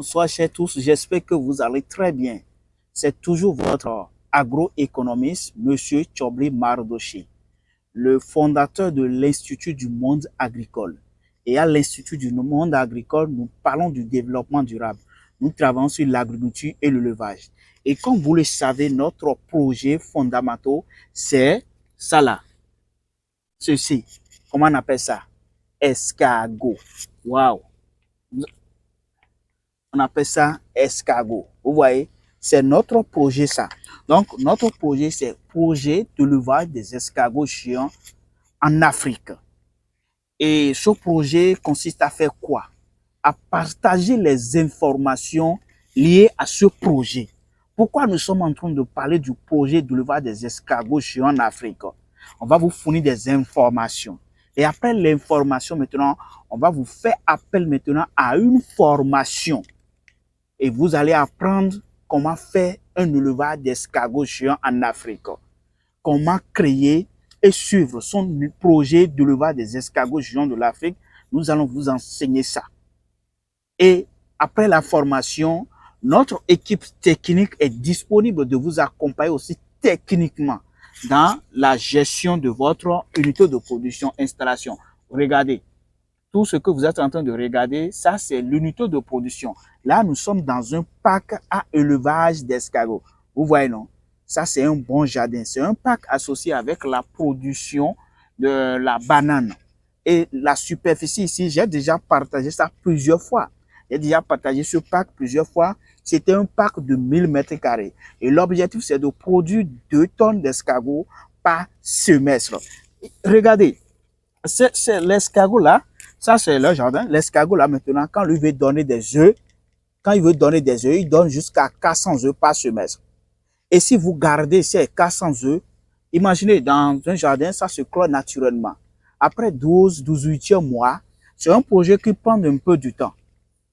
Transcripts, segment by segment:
Bonsoir chers tous, j'espère que vous allez très bien. C'est toujours votre agroéconomiste, Monsieur Tchobli Mardoché, le fondateur de l'Institut du monde agricole. Et à l'Institut du monde agricole, nous parlons du développement durable. Nous travaillons sur l'agriculture et l'élevage. Et comme vous le savez, notre projet fondamental, c'est ça là. Ceci, comment on appelle ça? Escargot. Waouh! On appelle ça escargot. Vous voyez, c'est notre projet ça. Donc, notre projet, c'est projet de l'élevage des escargots géants en Afrique. Et ce projet consiste à faire quoi? À partager les informations liées à ce projet. Pourquoi nous sommes en train de parler du projet de l'élevage des escargots géants en Afrique? On va vous fournir des informations. Et après l'information maintenant, on va vous faire appel maintenant à une formation. Et vous allez apprendre comment faire un élevage d'escargots géants en Afrique. Comment créer et suivre son projet d'élevage des escargots géants de l'Afrique. Nous allons vous enseigner ça. Et après la formation, notre équipe technique est disponible de vous accompagner aussi techniquement dans la gestion de votre unité de production, installation. Regardez, tout ce que vous êtes en train de regarder, ça c'est l'unité de production. Là, nous sommes dans un parc à élevage d'escargots. Vous voyez, non? Ça c'est un bon jardin. C'est un parc associé avec la production de la banane. Et la superficie ici, j'ai déjà partagé ça plusieurs fois. J'ai déjà partagé ce parc plusieurs fois. C'était un parc de 1000 mètres carrés. Et l'objectif, c'est de produire 2 tonnes d'escargots par semestre. Regardez, c'est l'escargot là. Ça, c'est le jardin. L'escargot, là, maintenant, quand lui veut donner des œufs, il donne jusqu'à 400 œufs par semestre. Et si vous gardez ces 400 œufs, imaginez, dans un jardin, ça se clôt naturellement. Après 18 mois, c'est un projet qui prend un peu du temps.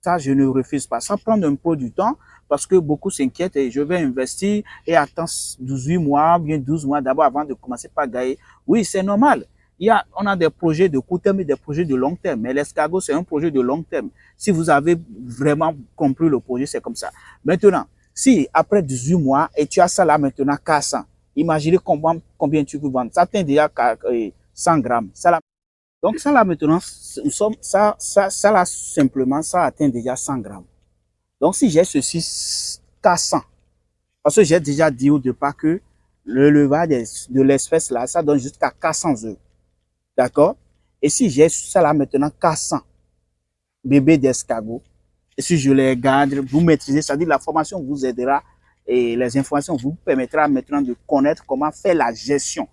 Ça, je ne refuse pas. Ça prend un peu du temps parce que beaucoup s'inquiètent et je vais investir et attendre 18 mois, bien 12 mois d'abord avant de commencer par gagner. Oui, c'est normal. On a des projets de court terme et des projets de long terme. Mais l'escargot, c'est un projet de long terme. Si vous avez vraiment compris le projet, c'est comme ça. Maintenant, si après 18 mois, et tu as ça là maintenant 400, imaginez combien tu peux vendre. Ça atteint déjà 100 grammes. Ça là, donc ça là maintenant, ça là simplement, ça atteint déjà 100 grammes. Donc si j'ai ceci 400, parce que j'ai déjà dit au départ que l'élevage de l'espèce là, ça donne jusqu'à 400 œufs. D'accord? Et si j'ai ça là maintenant 400 bébés d'escargots, et si je les garde, vous maîtrisez, c'est-à-dire la formation vous aidera et les informations vous permettra maintenant de connaître comment faire la gestion.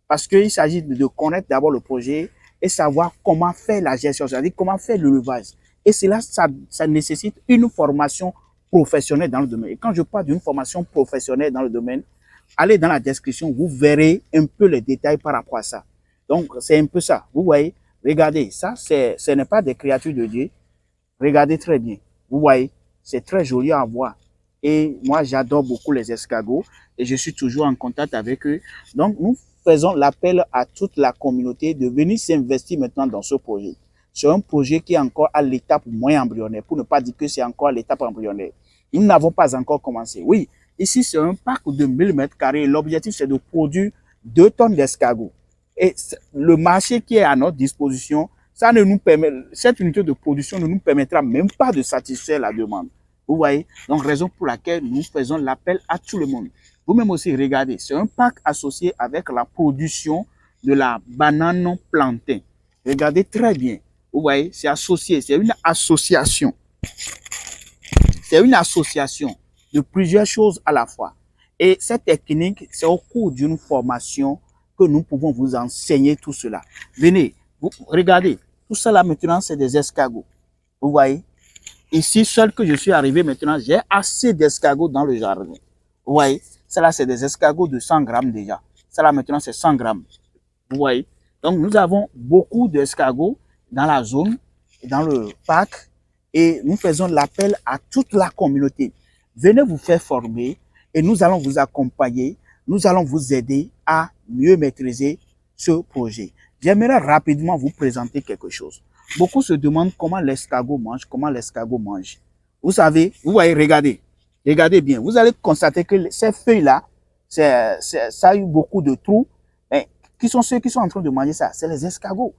Parce qu'il s'agit de connaître d'abord le projet et savoir comment faire la gestion, c'est-à-dire comment faire l'élevage. Et cela, ça nécessite une formation professionnelle dans le domaine. Et quand je parle d'une formation professionnelle dans le domaine, allez dans la description, vous verrez un peu les détails par rapport à ça. Donc, c'est un peu ça. Vous voyez, regardez, ça, ce n'est pas des créatures de Dieu. Regardez très bien. Vous voyez, c'est très joli à voir. Et moi, j'adore beaucoup les escargots et je suis toujours en contact avec eux. Donc, nous faisons l'appel à toute la communauté de venir s'investir maintenant dans ce projet. C'est un projet qui est encore à l'étape moins embryonnaire, pour ne pas dire que c'est encore à l'étape embryonnaire. Nous n'avons pas encore commencé. Oui, ici, c'est un parc de 1000 mètres carrés. L'objectif, c'est de produire 2 tonnes d'escargots. Et le marché qui est à notre disposition, ça ne nous permet, cette unité de production ne nous permettra même pas de satisfaire la demande. Vous voyez? Donc, raison pour laquelle nous faisons l'appel à tout le monde. Vous-même aussi, regardez, c'est un parc associé avec la production de la banane plantain. Regardez très bien. Vous voyez, c'est associé, c'est une association. C'est une association de plusieurs choses à la fois. Et cette technique, c'est au cours d'une formation que nous pouvons vous enseigner tout cela. Venez, vous regardez, tout ça là maintenant, c'est des escargots. Vous voyez? Ici, seul que je suis arrivé maintenant, j'ai assez d'escargots dans le jardin. Vous voyez? Ça là, c'est des escargots de 100 grammes déjà. Ça là maintenant, c'est 100 grammes. Vous voyez? Donc, nous avons beaucoup d'escargots dans la zone, dans le parc, et nous faisons l'appel à toute la communauté. Venez vous faire former et nous allons vous accompagner. Nous allons vous aider à mieux maîtriser ce projet. J'aimerais rapidement vous présenter quelque chose. Beaucoup se demandent comment l'escargot mange, comment l'escargot mange. Vous savez, vous voyez, regardez. Regardez bien. Vous allez constater que ces feuilles-là, ça a eu beaucoup de trous. Mais qui sont ceux qui sont en train de manger ça? C'est les escargots.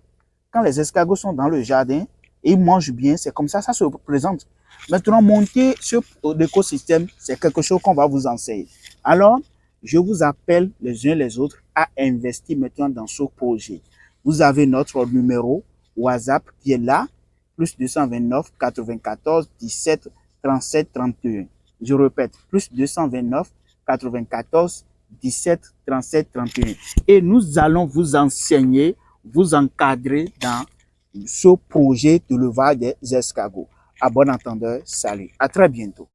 Quand les escargots sont dans le jardin, et ils mangent bien, c'est comme ça se présente. Maintenant, monter ce écosystème, c'est quelque chose qu'on va vous enseigner. Alors, je vous appelle les uns les autres à investir maintenant dans ce projet. Vous avez notre numéro WhatsApp qui est là, plus 229 94 17 37 31. Je répète, plus 229 94 17 37 31. Et nous allons vous enseigner, vous encadrer dans ce projet de l'élevage des escargots. À bon entendeur, salut. À très bientôt.